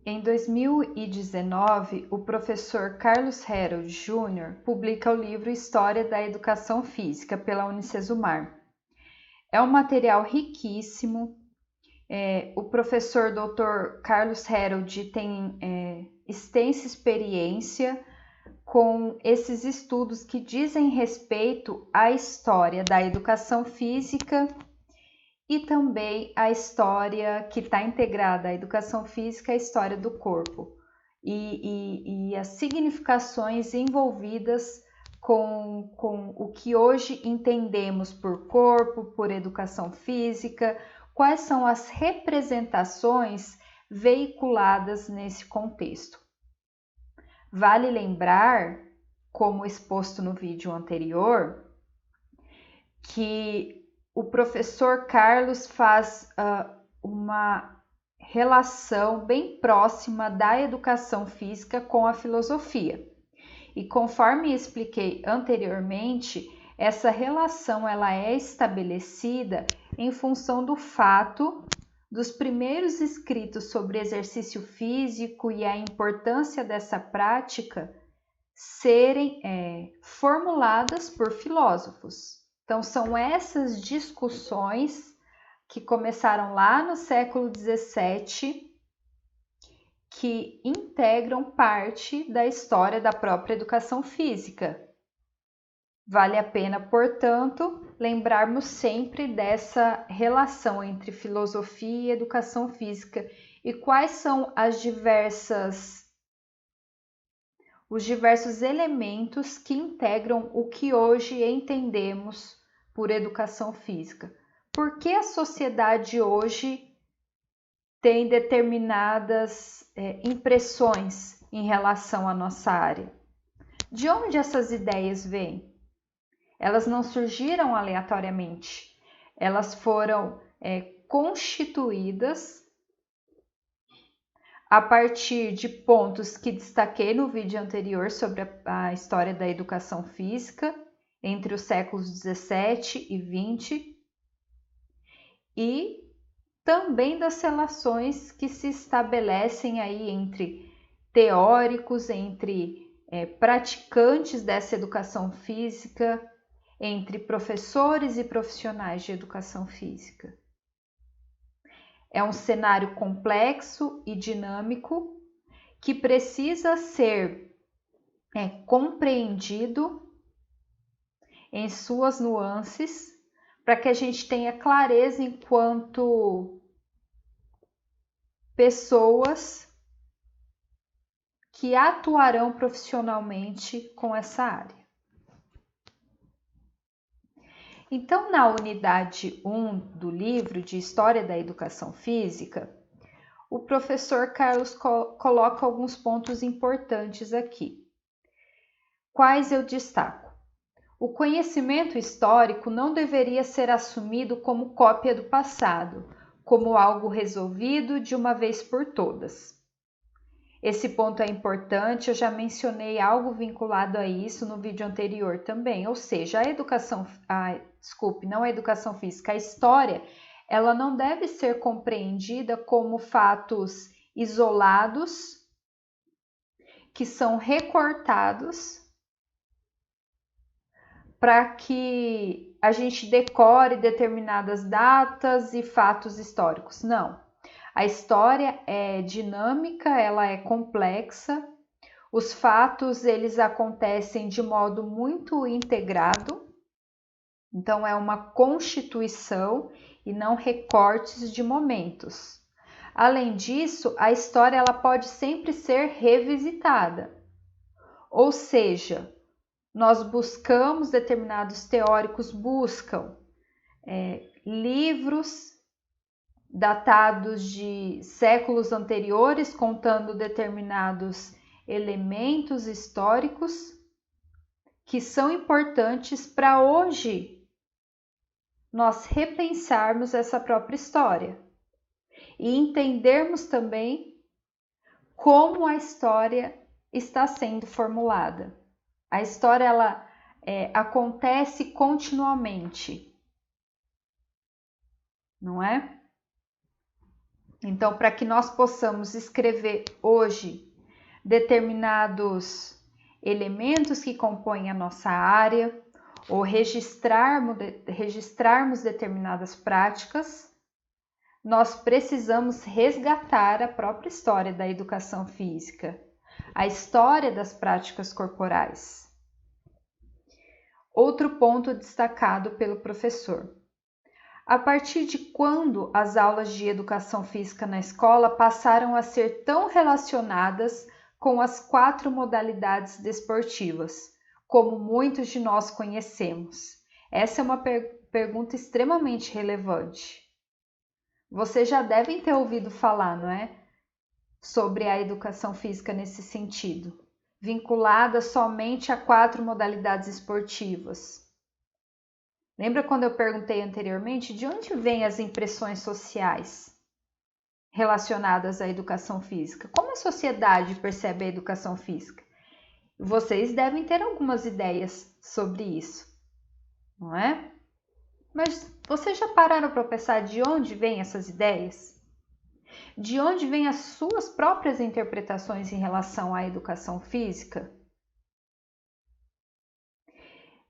Em 2019, o professor Carlos Herald Jr. publica o livro História da Educação Física pela Unicesumar. É um material riquíssimo. O professor Dr. Carlos Herald tem extensa experiência com esses estudos que dizem respeito à história da educação física e também a história que está integrada à educação física, a história do corpo e as significações envolvidas com o que hoje entendemos por corpo, por educação física, quais são as representações veiculadas nesse contexto. Vale lembrar, como exposto no vídeo anterior, que o professor Carlos faz uma relação bem próxima da educação física com a filosofia. E conforme expliquei anteriormente, essa relação ela é estabelecida em função do fato dos primeiros escritos sobre exercício físico e a importância dessa prática serem formuladas por filósofos. Então, são essas discussões que começaram lá no século XVII que integram parte da história da própria educação física. Vale a pena, portanto, lembrarmos sempre dessa relação entre filosofia e educação física e quais são os diversos elementos que integram o que hoje entendemos por educação física. Por que a sociedade hoje tem determinadas impressões em relação à nossa área? De onde essas ideias vêm? Elas não surgiram aleatoriamente, elas foram constituídas a partir de pontos que destaquei no vídeo anterior sobre a história da educação física entre os séculos 17 e 20 e também das relações que se estabelecem aí entre teóricos, entre praticantes dessa educação física, entre professores e profissionais de educação física. É um cenário complexo e dinâmico que precisa ser compreendido em suas nuances para que a gente tenha clareza enquanto pessoas que atuarão profissionalmente com essa área. Então, na unidade 1 do livro de História da Educação Física, o professor Carlos coloca alguns pontos importantes aqui. Quais eu destaco? O conhecimento histórico não deveria ser assumido como cópia do passado, como algo resolvido de uma vez por todas. Esse ponto é importante, eu já mencionei algo vinculado a isso no vídeo anterior também, ou seja, não a educação física, a história, ela não deve ser compreendida como fatos isolados, que são recortados para que a gente decore determinadas datas e fatos históricos. Não. A história é dinâmica, ela é complexa. Os fatos, eles acontecem de modo muito integrado. Então, é uma constituição e não recortes de momentos. Além disso, a história ela pode sempre ser revisitada. Ou seja, nós buscamos, determinados teóricos buscam livros datados de séculos anteriores, contando determinados elementos históricos que são importantes para hoje nós repensarmos essa própria história e entendermos também como a história está sendo formulada. A história ela acontece continuamente, não é? Então, para que nós possamos escrever hoje determinados elementos que compõem a nossa área, ou registrarmos determinadas práticas, nós precisamos resgatar a própria história da educação física, a história das práticas corporais. Outro ponto destacado pelo professor. A partir de quando as aulas de educação física na escola passaram a ser tão relacionadas com as 4 modalidades desportivas, como muitos de nós conhecemos? Essa é uma pergunta extremamente relevante. Vocês já devem ter ouvido falar, não é? Sobre a educação física nesse sentido, vinculada somente a 4 modalidades esportivas. Lembra quando eu perguntei anteriormente de onde vêm as impressões sociais relacionadas à educação física? Como a sociedade percebe a educação física? Vocês devem ter algumas ideias sobre isso, não é? Mas vocês já pararam para pensar de onde vêm essas ideias? De onde vêm as suas próprias interpretações em relação à educação física?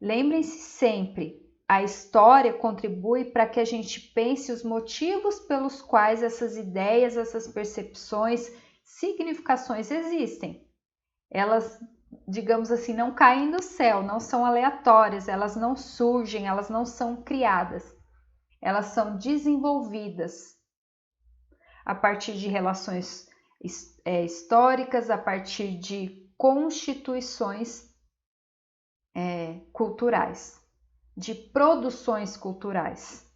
Lembrem-se sempre, a história contribui para que a gente pense os motivos pelos quais essas ideias, essas percepções, significações existem. Elas, digamos assim, não caem do céu, não são aleatórias, elas não surgem, elas não são criadas. Elas são desenvolvidas a partir de relações históricas, a partir de constituições culturais, de produções culturais.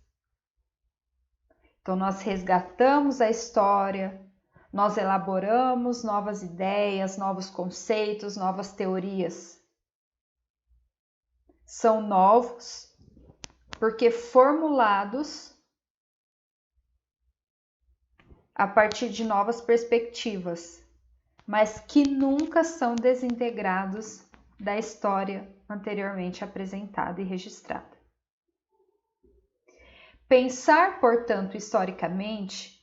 Então, nós resgatamos a história, nós elaboramos novas ideias, novos conceitos, novas teorias. São novos porque formulados a partir de novas perspectivas, mas que nunca são desintegrados da história anteriormente apresentada e registrada. Pensar, portanto, historicamente,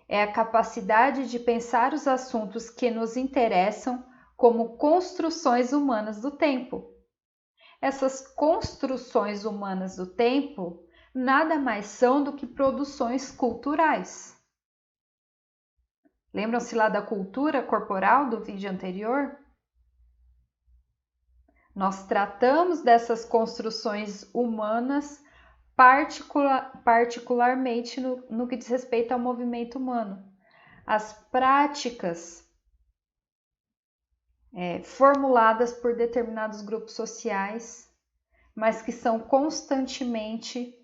é a capacidade de pensar os assuntos que nos interessam como construções humanas do tempo. Essas construções humanas do tempo nada mais são do que produções culturais. Lembram-se lá da cultura corporal do vídeo anterior? Nós tratamos dessas construções humanas particularmente no que diz respeito ao movimento humano. As práticas formuladas por determinados grupos sociais, mas que são constantemente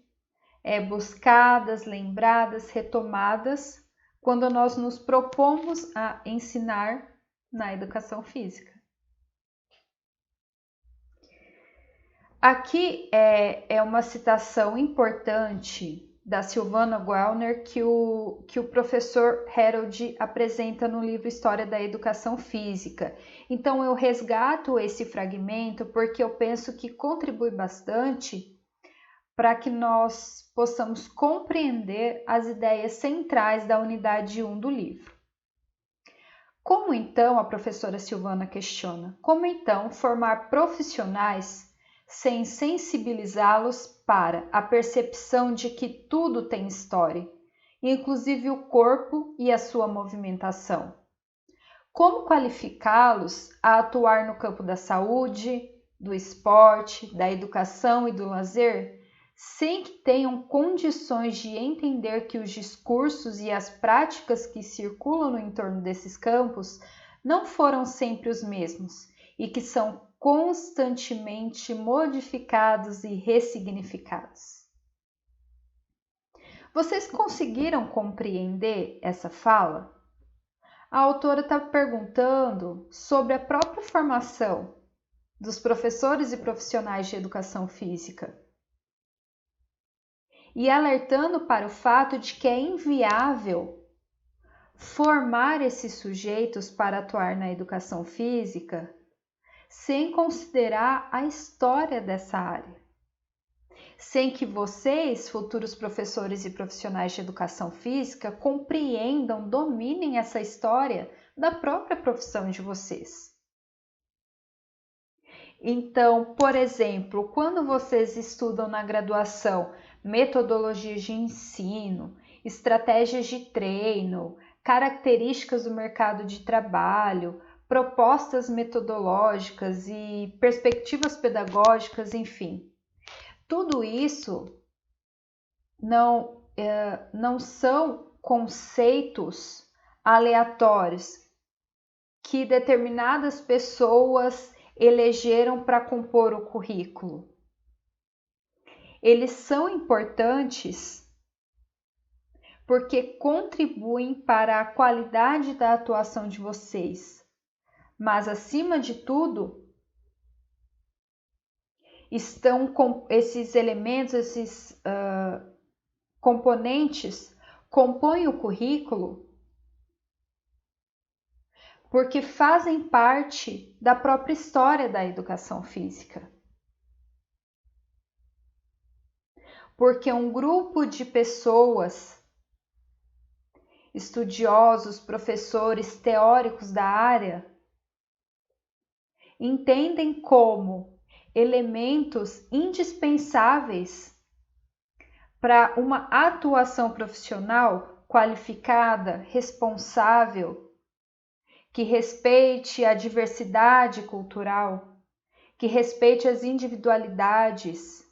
buscadas, lembradas, retomadas, quando nós nos propomos a ensinar na educação física. Aqui é uma citação importante da Silvana Gwellner que o professor Harold apresenta no livro História da Educação Física. Então eu resgato esse fragmento porque eu penso que contribui bastante para que nós possamos compreender as ideias centrais da unidade 1 do livro. Como então, a professora Silvana questiona, como então formar profissionais sem sensibilizá-los para a percepção de que tudo tem história, inclusive o corpo e a sua movimentação? Como qualificá-los a atuar no campo da saúde, do esporte, da educação e do lazer, sem que tenham condições de entender que os discursos e as práticas que circulam no entorno desses campos não foram sempre os mesmos e que são constantemente modificados e ressignificados? Vocês conseguiram compreender essa fala? A autora está perguntando sobre a própria formação dos professores e profissionais de educação física e alertando para o fato de que é inviável formar esses sujeitos para atuar na educação física sem considerar a história dessa área, sem que vocês, futuros professores e profissionais de educação física, compreendam, dominem essa história da própria profissão de vocês. Então, por exemplo, quando vocês estudam na graduação metodologias de ensino, estratégias de treino, características do mercado de trabalho, propostas metodológicas e perspectivas pedagógicas, enfim, tudo isso não são conceitos aleatórios que determinadas pessoas elegeram para compor o currículo. Eles são importantes porque contribuem para a qualidade da atuação de vocês, mas acima de tudo, estão com esses elementos, esses componentes compõem o currículo porque fazem parte da própria história da educação física. Porque um grupo de pessoas, estudiosos, professores, teóricos da área, entendem como elementos indispensáveis para uma atuação profissional qualificada, responsável, que respeite a diversidade cultural, que respeite as individualidades,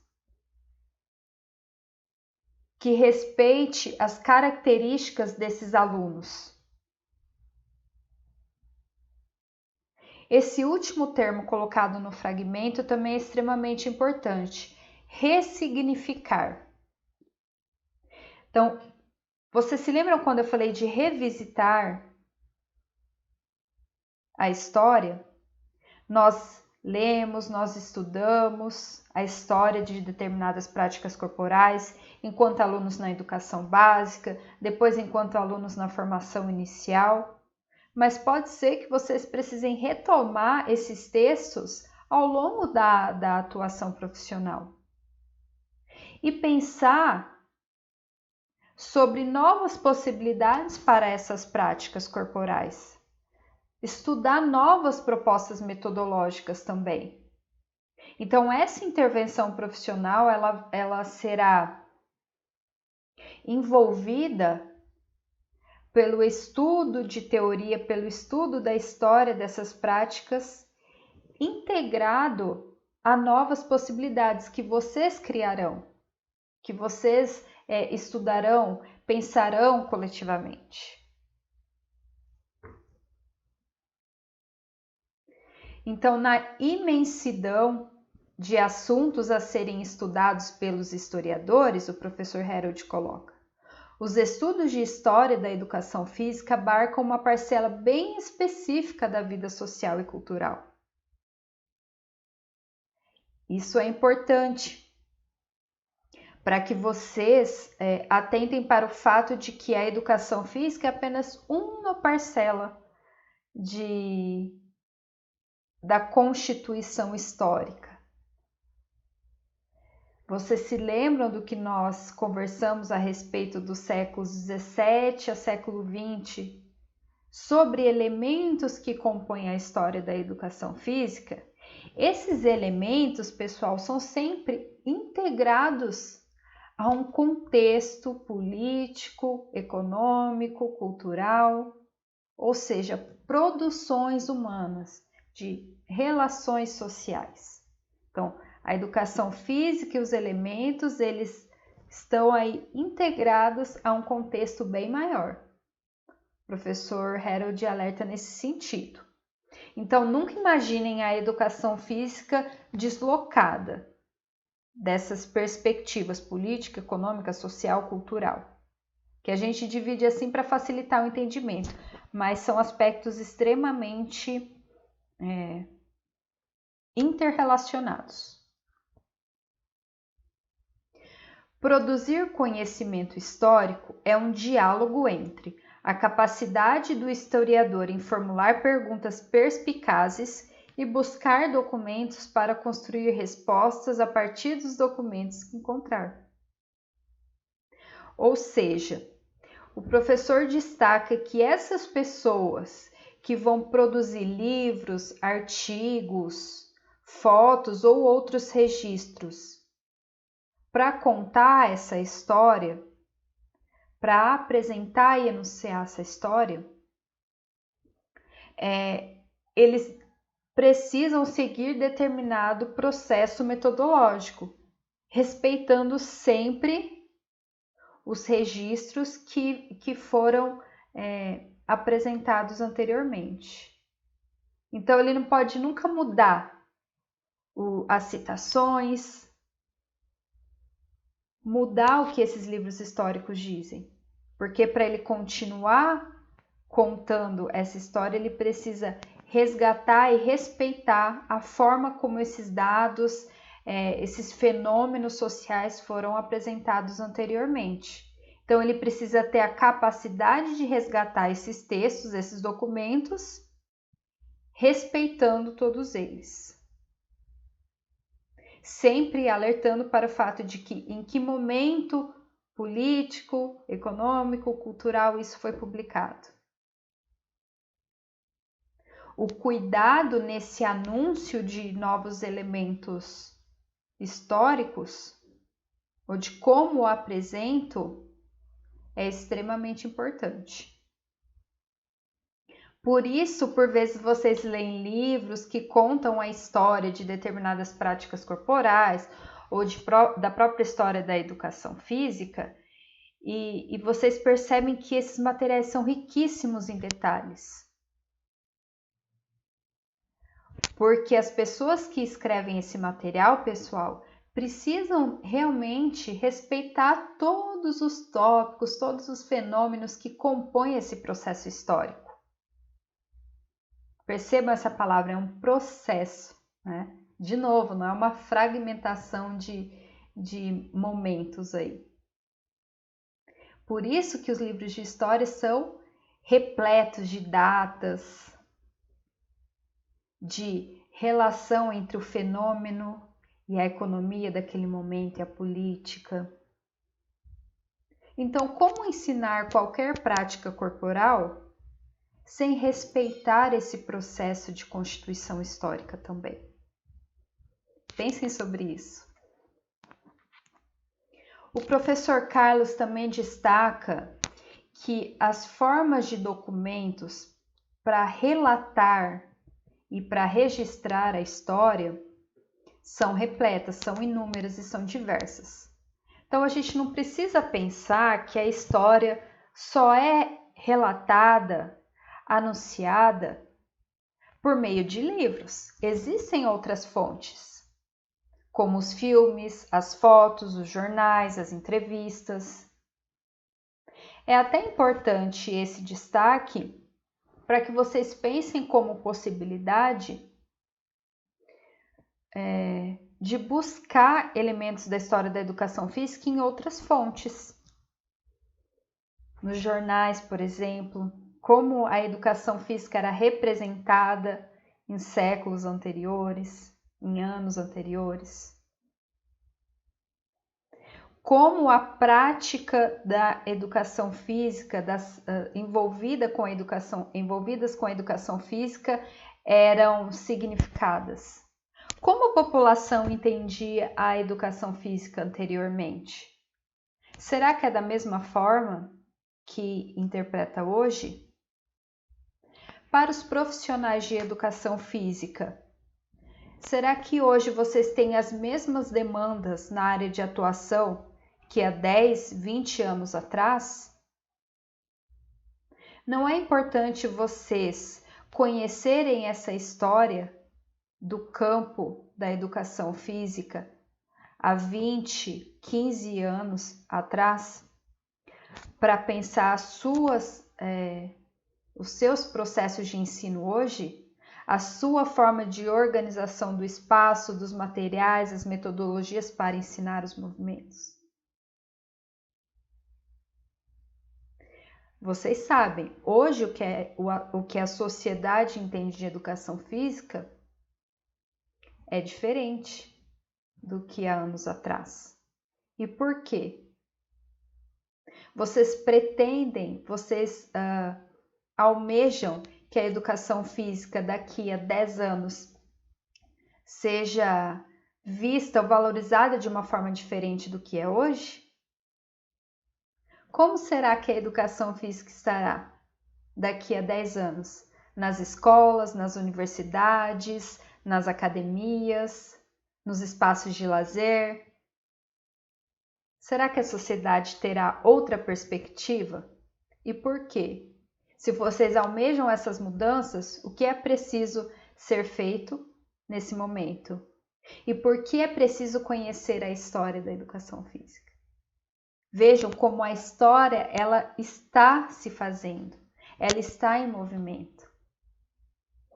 que respeite as características desses alunos. Esse último termo colocado no fragmento também é extremamente importante, ressignificar. Então, vocês se lembram quando eu falei de revisitar a história? Nós lemos, nós estudamos a história de determinadas práticas corporais enquanto alunos na educação básica, depois enquanto alunos na formação inicial, mas pode ser que vocês precisem retomar esses textos ao longo da atuação profissional e pensar sobre novas possibilidades para essas práticas corporais. Estudar novas propostas metodológicas também. Então, essa intervenção profissional, ela será envolvida pelo estudo de teoria, pelo estudo da história dessas práticas, integrado a novas possibilidades que vocês criarão, que vocês estudarão, pensarão coletivamente. Então, na imensidão de assuntos a serem estudados pelos historiadores, o professor Harold coloca, os estudos de história da educação física abarcam uma parcela bem específica da vida social e cultural. Isso é importante para que vocês atentem para o fato de que a educação física é apenas uma parcela da constituição histórica. Vocês se lembram do que nós conversamos a respeito dos séculos 17 a século 20 sobre elementos que compõem a história da educação física? Esses elementos, pessoal, são sempre integrados a um contexto político, econômico, cultural, ou seja, produções humanas, de relações sociais. Então, a educação física e os elementos, eles estão aí integrados a um contexto bem maior. O professor Harold alerta nesse sentido. Então, nunca imaginem a educação física deslocada dessas perspectivas política, econômica, social, cultural, que a gente divide assim para facilitar o entendimento, mas são aspectos extremamente interrelacionados. Produzir conhecimento histórico é um diálogo entre a capacidade do historiador em formular perguntas perspicazes e buscar documentos para construir respostas a partir dos documentos que encontrar. Ou seja, o professor destaca que essas pessoas que vão produzir livros, artigos, fotos ou outros registros para contar essa história, para apresentar e enunciar essa história, eles precisam seguir determinado processo metodológico, respeitando sempre os registros que foram apresentados anteriormente. Então, ele não pode nunca mudar as citações, mudar o que esses livros históricos dizem, porque para ele continuar contando essa história, ele precisa resgatar e respeitar a forma como esses dados, esses fenômenos sociais foram apresentados anteriormente. Então, ele precisa ter a capacidade de resgatar esses textos, esses documentos, respeitando todos eles. Sempre alertando para o fato de que em que momento político, econômico, cultural isso foi publicado. O cuidado nesse anúncio de novos elementos históricos, ou de como o apresento, é extremamente importante. Por isso, por vezes, vocês leem livros que contam a história de determinadas práticas corporais ou da própria história da educação física e vocês percebem que esses materiais são riquíssimos em detalhes. Porque as pessoas que escrevem esse material, pessoal, precisam realmente respeitar todos os tópicos, todos os fenômenos que compõem esse processo histórico. Percebam essa palavra, é um processo, né? De novo, não é uma fragmentação de momentos aí. Por isso que os livros de história são repletos de datas, de relação entre o fenômeno e a economia daquele momento e a política. Então, como ensinar qualquer prática corporal sem respeitar esse processo de constituição histórica também? Pensem sobre isso. O professor Carlos também destaca que as formas de documentos para relatar e para registrar a história são repletas, são inúmeras e são diversas. Então, a gente não precisa pensar que a história só é relatada, anunciada por meio de livros. Existem outras fontes, como os filmes, as fotos, os jornais, as entrevistas. É até importante esse destaque para que vocês pensem como possibilidade de buscar elementos da história da educação física em outras fontes. Nos jornais, por exemplo, como a educação física era representada em séculos anteriores, em anos anteriores. Como a prática da educação física, envolvidas com a educação física, eram significadas. Como a população entendia a educação física anteriormente? Será que é da mesma forma que interpreta hoje? Para os profissionais de educação física, será que hoje vocês têm as mesmas demandas na área de atuação que há 10, 20 anos atrás? Não é importante vocês conhecerem essa história do campo da educação física há 20, 15 anos atrás para pensar os seus processos de ensino hoje, a sua forma de organização do espaço, dos materiais, as metodologias para ensinar os movimentos? Vocês sabem, hoje o que a sociedade entende de educação física é diferente do que há anos atrás. E por quê? Vocês pretendem, vocês almejam que a educação física daqui a 10 anos seja vista ou valorizada de uma forma diferente do que é hoje? Como será que a educação física estará daqui a 10 anos? Nas escolas, nas universidades, nas academias, nos espaços de lazer? Será que a sociedade terá outra perspectiva? E por quê? Se vocês almejam essas mudanças, o que é preciso ser feito nesse momento? E por que é preciso conhecer a história da educação física? Vejam como a história ela está se fazendo, ela está em movimento,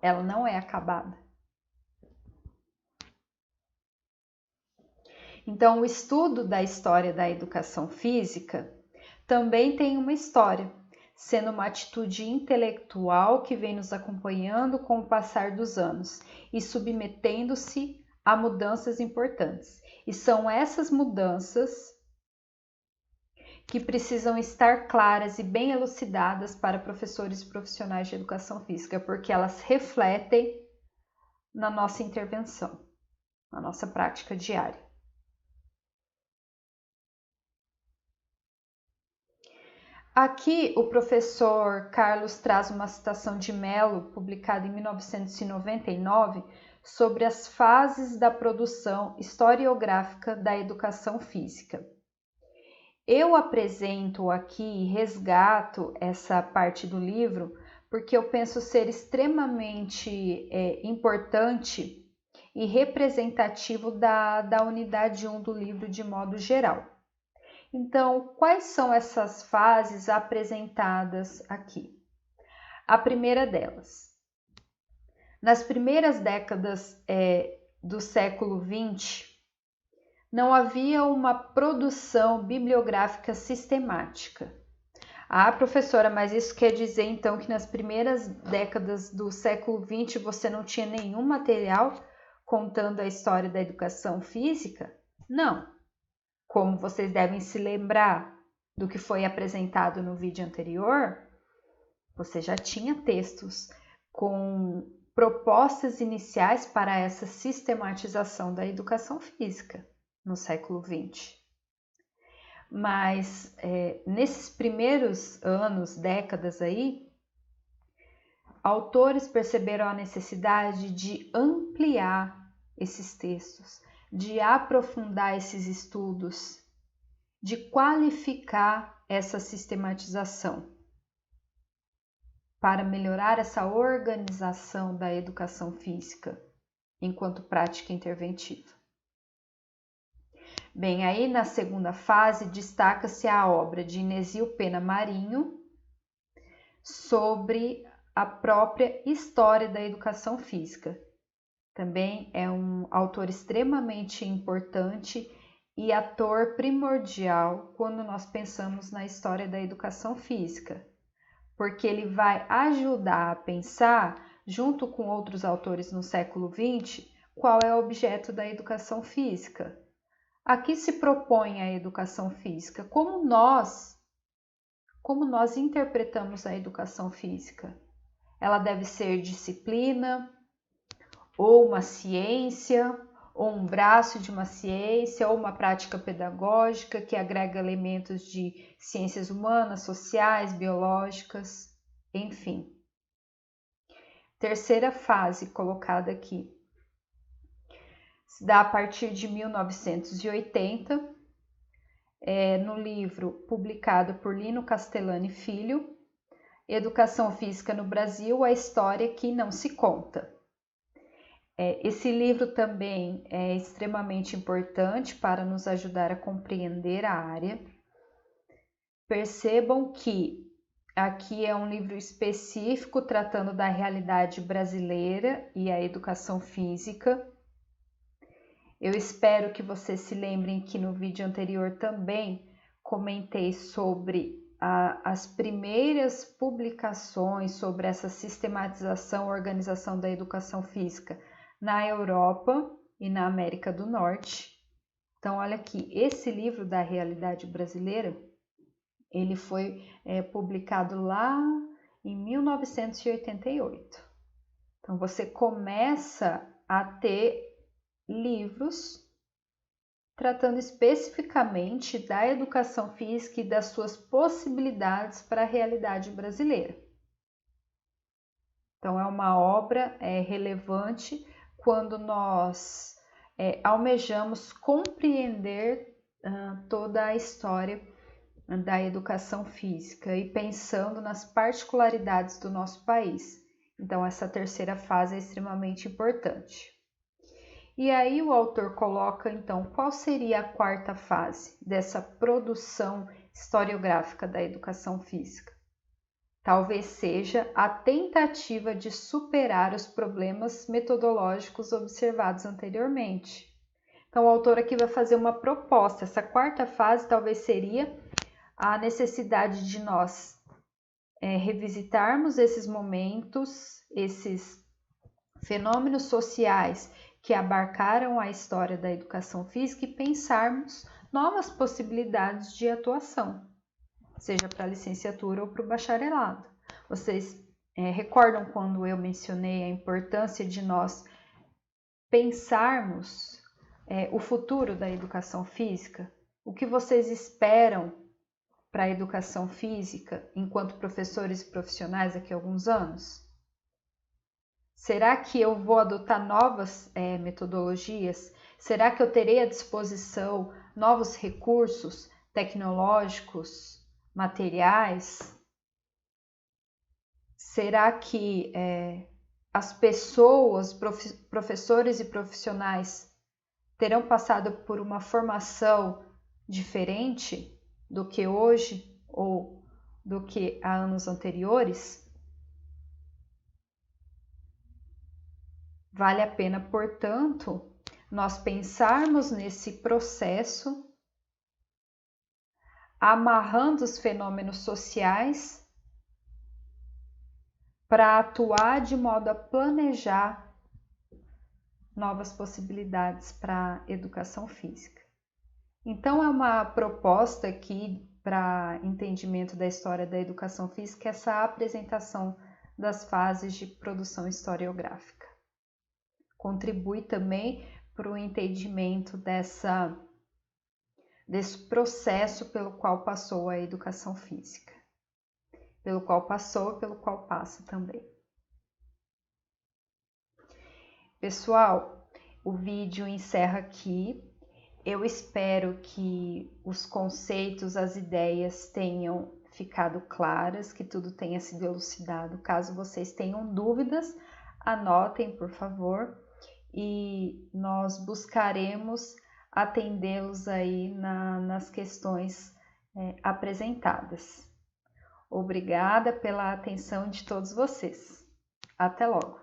ela não é acabada. Então, o estudo da história da educação física também tem uma história, sendo uma atitude intelectual que vem nos acompanhando com o passar dos anos e submetendo-se a mudanças importantes. E são essas mudanças que precisam estar claras e bem elucidadas para professores e profissionais de educação física, porque elas refletem na nossa intervenção, na nossa prática diária. Aqui o professor Carlos traz uma citação de Mello, publicada em 1999, sobre as fases da produção historiográfica da educação física. Eu apresento aqui e resgato essa parte do livro porque eu penso ser extremamente importante e representativo da unidade 1 do livro de modo geral. Então, quais são essas fases apresentadas aqui? A primeira delas. Nas primeiras décadas do século XX, não havia uma produção bibliográfica sistemática. Ah, professora, mas isso quer dizer então que nas primeiras décadas do século XX você não tinha nenhum material contando a história da educação física? Não. Como vocês devem se lembrar do que foi apresentado no vídeo anterior, você já tinha textos com propostas iniciais para essa sistematização da educação física no século XX. Mas nesses primeiros anos, décadas aí, autores perceberam a necessidade de ampliar esses textos, de aprofundar esses estudos, de qualificar essa sistematização para melhorar essa organização da educação física enquanto prática interventiva. Bem, aí na segunda fase destaca-se a obra de Inesio Pena Marinho sobre a própria história da educação física. Também é um autor extremamente importante e ator primordial quando nós pensamos na história da educação física, porque ele vai ajudar a pensar, junto com outros autores no século XX, qual é o objeto da educação física. A que se propõe a educação física? Como nós interpretamos a educação física? Ela deve ser disciplina, ou uma ciência, ou um braço de uma ciência, ou uma prática pedagógica que agrega elementos de ciências humanas, sociais, biológicas, enfim. Terceira fase colocada aqui. Se dá a partir de 1980, no livro publicado por Lino Castellani Filho, Educação Física no Brasil, a história que não se conta. Esse livro também é extremamente importante para nos ajudar a compreender a área. Percebam que aqui é um livro específico tratando da realidade brasileira e a educação física. Eu espero que vocês se lembrem que no vídeo anterior também comentei sobre as primeiras publicações sobre essa sistematização e organização da educação física na Europa, e na América do Norte. Então, olha aqui, esse livro da realidade brasileira, ele foi publicado lá em 1988. Então, você começa a ter livros tratando especificamente da educação física e das suas possibilidades para a realidade brasileira. Então, é uma obra relevante quando nós almejamos compreender toda a história da educação física e pensando nas particularidades do nosso país. Então, essa terceira fase é extremamente importante. E aí o autor coloca, então, qual seria a quarta fase dessa produção historiográfica da educação física? Talvez seja a tentativa de superar os problemas metodológicos observados anteriormente. Então, o autor aqui vai fazer uma proposta. Essa quarta fase talvez seria a necessidade de nós revisitarmos esses momentos, esses fenômenos sociais que abarcaram a história da educação física e pensarmos novas possibilidades de atuação, seja para a licenciatura ou para o bacharelado. Vocês recordam quando eu mencionei a importância de nós pensarmos o futuro da educação física? O que vocês esperam para a educação física enquanto professores e profissionais daqui a alguns anos? Será que eu vou adotar novas metodologias? Será que eu terei à disposição novos recursos tecnológicos, materiais? Será que as pessoas, professores e profissionais, terão passado por uma formação diferente do que hoje ou do que há anos anteriores? Vale a pena, portanto, nós pensarmos nesse processo, amarrando os fenômenos sociais para atuar de modo a planejar novas possibilidades para a educação física. Então, é uma proposta aqui para entendimento da história da educação física, essa apresentação das fases de produção historiográfica. Contribui também para o entendimento desse processo pelo qual passou a educação física, pelo qual passou e pelo qual passa também. Pessoal, o vídeo encerra aqui. Eu espero que os conceitos, as ideias tenham ficado claras, que tudo tenha sido elucidado. Caso vocês tenham dúvidas, anotem, por favor, e nós buscaremos atendê-los aí nas questões apresentadas. Obrigada pela atenção de todos vocês. Até logo!